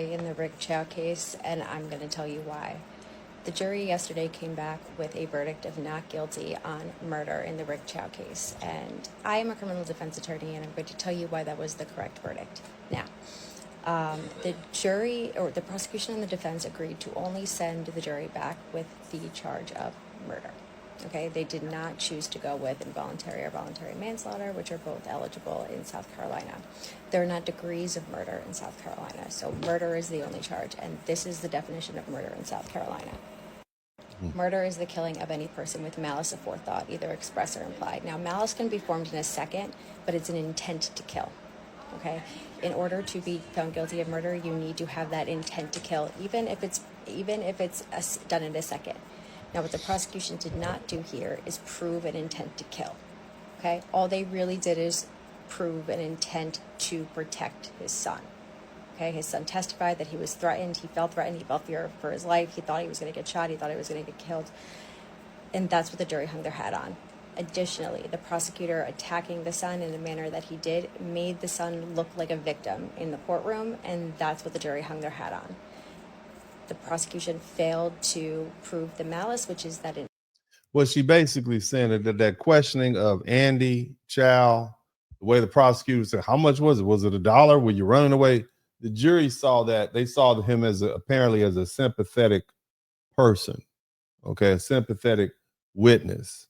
In the Rick Chow case, and I'm going to tell you why. The jury yesterday came back with a verdict of not guilty on murder in the Rick Chow case, and I am a criminal defense attorney, and I'm going to tell you why that was the correct verdict. Now, the jury, or the prosecution and the defense, agreed to only send the jury back with the charge of murder. Okay, they did not choose to go with involuntary or voluntary manslaughter, which are both eligible in South Carolina. There are not degrees of murder in South Carolina, so murder is the only charge, and this is the definition of murder in South Carolina. Murder is the killing of any person with malice aforethought, either express or implied. Now, malice can be formed in a second, but it's an intent to kill. Okay, in order to be found guilty of murder, you need to have that intent to kill, even if it's done in a second. Now, what the prosecution did not do here is prove an intent to kill. Okay, all they really did is prove an intent to protect his son. Okay, his son testified that he was threatened, he felt fear for his life, he thought he was going to get shot, he thought he was going to get killed, and that's what the jury hung their hat on. Additionally, the prosecutor attacking the son in the manner that he did made the son look like a victim in the courtroom, and that's what the jury hung their hat on. The prosecution failed to prove the malice, which is that Well, she basically saying that questioning of Andy Chow, the way the prosecutor said, how much was it? Was it $1? Were you running away? The jury saw that. They saw him as apparently as a sympathetic person, okay, a sympathetic witness.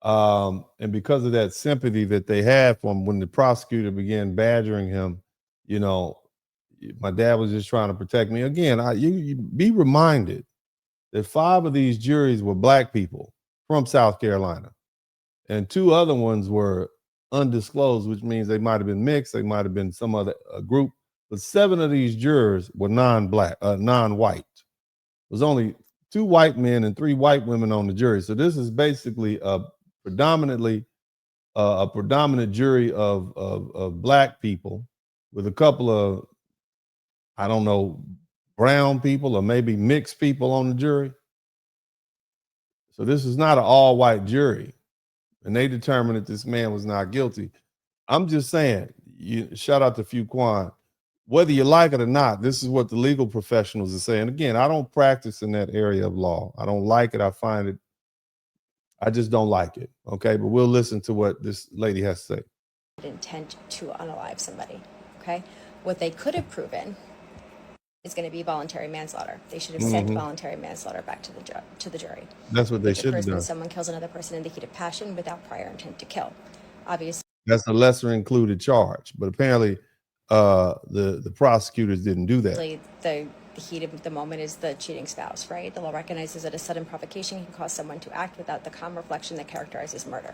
And because of that sympathy that they had for him, when the prosecutor began badgering him, you know, my dad was just trying to protect me. Again, you be reminded that 5 of these juries were black people from South Carolina, and 2 other ones were undisclosed, which means they might have been mixed, they might have been some other group, but 7 of these jurors were non-white. It was only 2 white men and 3 white women on the jury. So this is basically a predominant jury of black people with a couple of, I don't know, brown people or maybe mixed people on the jury. So this is not an all-white jury, and they determined that this man was not guilty. I'm just saying, shout out to Fuquan. Whether you like it or not, this is what the legal professionals are saying. Again, I don't practice in that area of law. I don't like it. I just don't like it. Okay, but we'll listen to what this lady has to say. Intent to unalive somebody. Okay, what they could have proven is going to be voluntary manslaughter. They should have sent voluntary manslaughter back to the jury. That's what they should have done. Someone kills another person in the heat of passion without prior intent to kill. Obviously, that's a lesser included charge, but apparently the prosecutors didn't do that. The heat of the moment is the cheating spouse, right? The law recognizes that a sudden provocation can cause someone to act without the calm reflection that characterizes murder.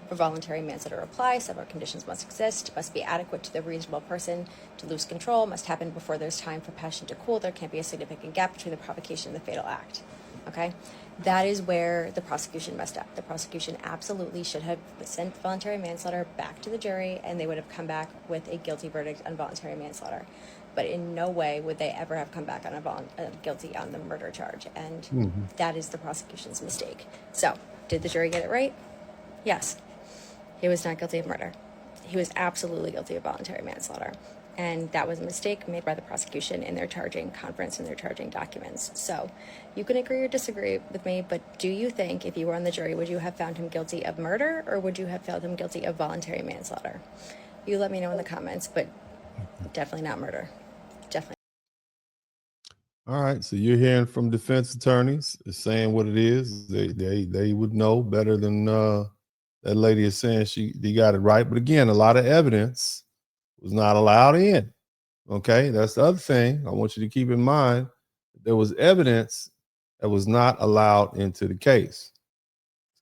For voluntary manslaughter to apply, several conditions must exist, must be adequate to the reasonable person to lose control, must happen before there's time for passion to cool, there can't be a significant gap between the provocation and the fatal act. Okay? That is where the prosecution messed up. The prosecution absolutely should have sent voluntary manslaughter back to the jury, and they would have come back with a guilty verdict on voluntary manslaughter. But in no way would they ever have come back on a guilty on the murder charge, and that is the prosecution's mistake. So, did the jury get it right? Yes. He was not guilty of murder. He was absolutely guilty of voluntary manslaughter. And that was a mistake made by the prosecution in their charging conference and their charging documents. So you can agree or disagree with me, but do you think if you were on the jury, would you have found him guilty of murder, or would you have found him guilty of voluntary manslaughter? You let me know in the comments, but definitely not murder. Definitely. All right, so you're hearing from defense attorneys saying what it is. They would know better than that lady is saying they got it right. But again, a lot of evidence was not allowed in. Okay, that's the other thing I want you to keep in mind. There was evidence that was not allowed into the case.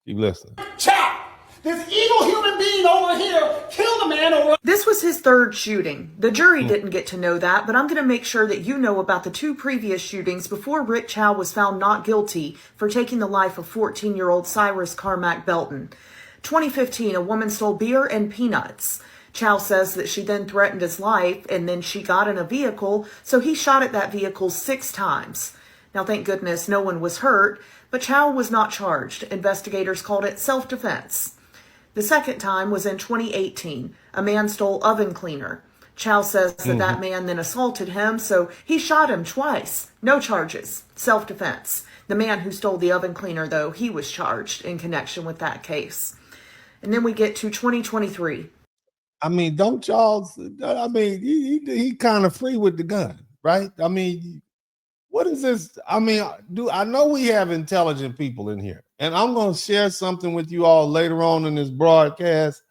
Keep listening. Chow! This evil human being over here killed a man over. This was his 3rd shooting. The jury didn't get to know that, but I'm going to make sure that you know about the 2 previous shootings before Rick Chow was found not guilty for taking the life of 14-year-old Cyrus Carmack Belton. 2015, a woman stole beer and peanuts. Chow says that she then threatened his life, and then she got in a vehicle, so he shot at that vehicle 6 times. Now, thank goodness no one was hurt, but Chow was not charged. Investigators called it self-defense. The second time was in 2018. A man stole oven cleaner. Chow says that that man then assaulted him, so he shot him twice. No charges. Self-defense. The man who stole the oven cleaner, though, he was charged in connection with that case. And then we get to 2023. I mean, don't y'all? I mean, he kind of free with the gun, right? I mean, what is this? I mean, I know we have intelligent people in here, and I'm going to share something with you all later on in this broadcast.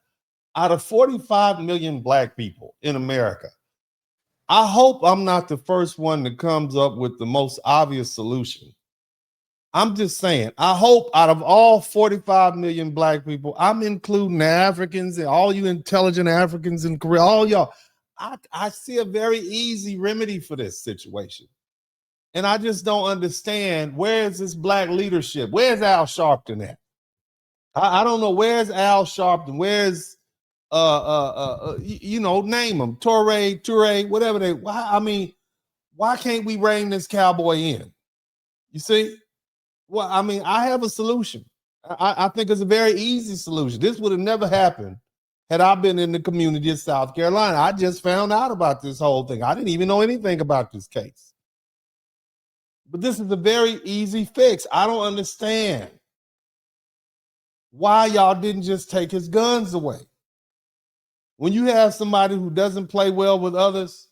Out of 45 million black people in America, I hope I'm not the first one that comes up with the most obvious solution. I'm just saying, I hope out of all 45 million black people, I'm including the Africans and all you intelligent Africans in Korea, all y'all, I see a very easy remedy for this situation. And I just don't understand, where is this black leadership? Where's Al Sharpton at? I don't know, where's Al Sharpton? Where's name them, Toure, whatever they. Why can't we rein this cowboy in? You see? Well, I mean, I have a solution. I think it's a very easy solution. This would have never happened had I been in the community of South Carolina. I just found out about this whole thing. I didn't even know anything about this case. But this is a very easy fix. I don't understand why y'all didn't just take his guns away. When you have somebody who doesn't play well with others,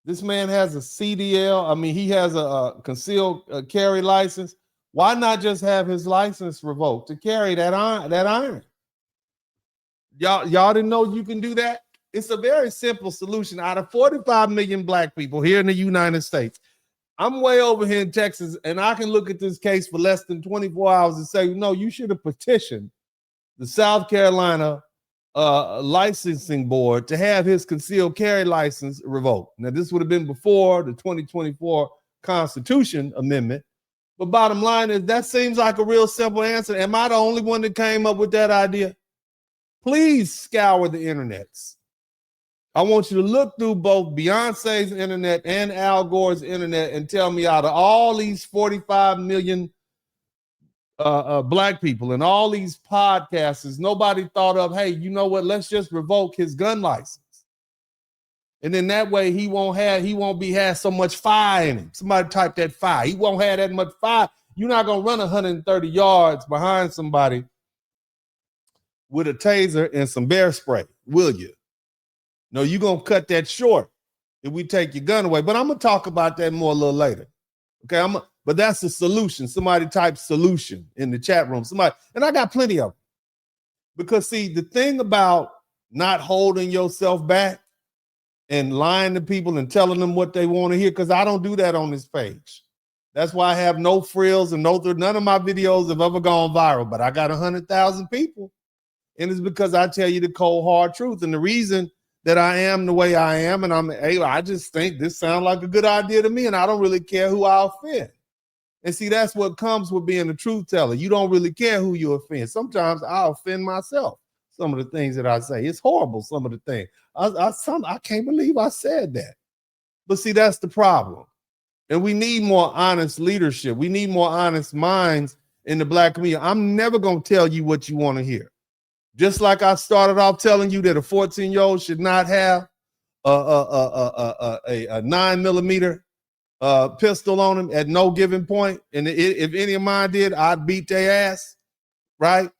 this man has a CDL. I mean, he has a concealed carry license. Why not just have his license revoked to carry that iron? Y'all didn't know you can do that? It's a very simple solution. Out of 45 million black people here in the United States, I'm way over here in Texas, and I can look at this case for less than 24 hours and say, no, you should have petitioned the South Carolina licensing board to have his concealed carry license revoked. Now, this would have been before the 2024 Constitution Amendment. But bottom line is, that seems like a real simple answer. Am I the only one that came up with that idea? Please scour the internets. I want you to look through both Beyonce's internet and Al Gore's internet and tell me, out of all these 45 million black people and all these podcasters, nobody thought of, hey, you know what? Let's just revoke his gun license. And then that way he won't have so much fire in him. Somebody type that fire. He won't have that much fire. You're not going to run 130 yards behind somebody with a taser and some bear spray, will you? No, you're going to cut that short if we take your gun away. But I'm going to talk about that more a little later. Okay, but that's the solution. Somebody type solution in the chat room. And I got plenty of them. Because see, the thing about not holding yourself back and lying to people and telling them what they want to hear, because I don't do that on this page. That's why I have no frills and none of my videos have ever gone viral, but I got 100,000 people. And it's because I tell you the cold, hard truth. And the reason that I am the way I am, and I just think this sounds like a good idea to me, and I don't really care who I offend. And see, that's what comes with being a truth teller. You don't really care who you offend. Sometimes I offend myself. Some of the things that I say, it's horrible. Some of the things I can't believe I said that. But see, that's the problem. And we need more honest leadership. We need more honest minds in the black community. I'm never going to tell you what you want to hear. Just like I started off telling you that a 14-year-old should not have a 9mm pistol on him at no given point. And if any of mine did, I'd beat their ass, right?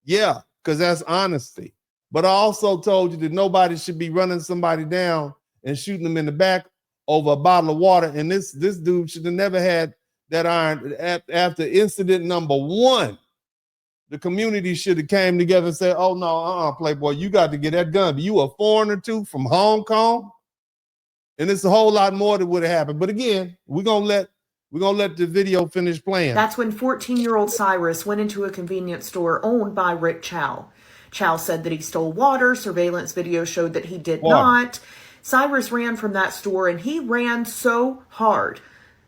Yeah, because that's honesty. But I also told you that nobody should be running somebody down and shooting them in the back over a bottle of water. And this dude should have never had that iron. After incident number 1, the community should have came together and said, oh, no, Playboy, you got to get that gun. You a foreigner too from Hong Kong? And it's a whole lot more that would have happened. But again, we're gonna let the video finish playing. That's when 14-year-old Cyrus went into a convenience store owned by Rick Chow. Chow said that he stole water. Surveillance video showed that he did not. Cyrus ran from that store, and he ran so hard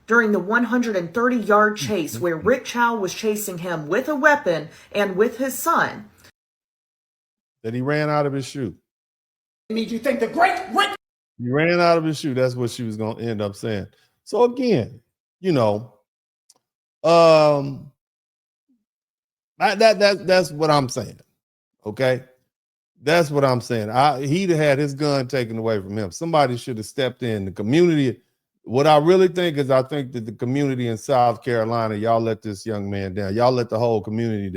during the 130-yard chase where Rick Chow was chasing him with a weapon and with his son, that he ran out of his shoe. Made you think the great Rick. He ran out of his shoe. That's what she was going to end up saying. So again, that's what I'm saying. Okay. That's what I'm saying. He'd have had his gun taken away from him. Somebody should have stepped in. The community. What I really think is, I think that the community in South Carolina, y'all let this young man down. Y'all let the whole community down.